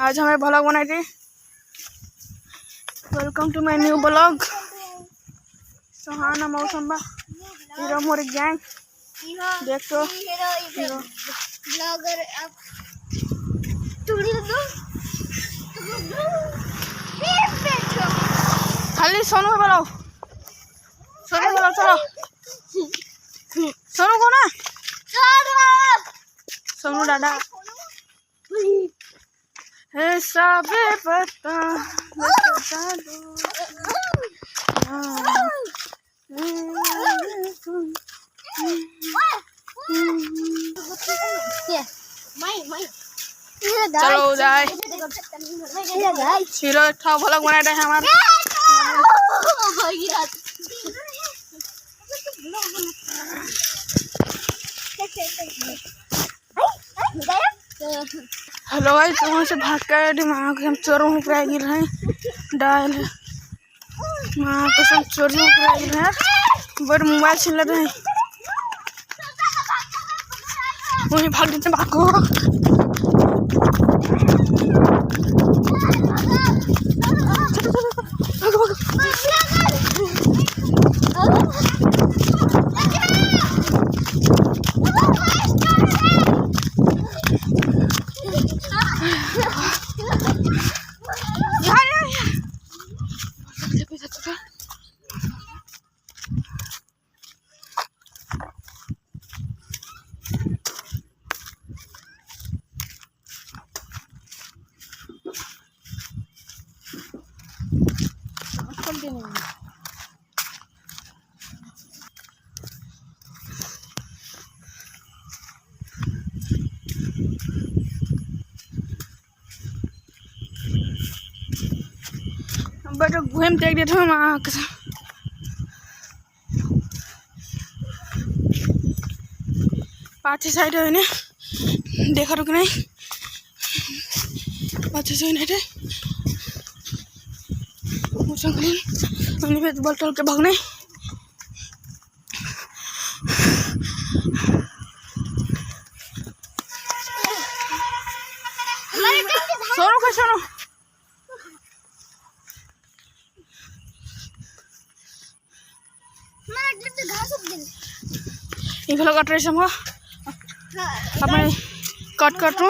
आज हमें ब्लॉग बनाई थी। Welcome to my new blog. सुहाना मौसम बा हीरो मोर गैंग देखो हीरो ब्लॉगर अब तुड़ी दो खाली सोनू बोलो चलो सोनू को ना सोनू दादा है सब पता बता दो चलो जाए हीरो था ब्लॉग बना रहे हैं हमारे हेलो भाई तो वहाँ से भाग कर दिमाग हम चोरों में पकड़ा गिर रहे हैं डायल वहाँ पे सब चोरी में पकड़ा गिर रहे हैं बड़े मोबाइल छीन लेते हैं वहीं भाग देते भागो बट घूम देख देते हम आँख से पाछे साइड है देखा रुक नहीं पाछे से नहीं मुझे बल टल के भागने सोनू का सोनू ये भला कट रहे हम अपने कट कट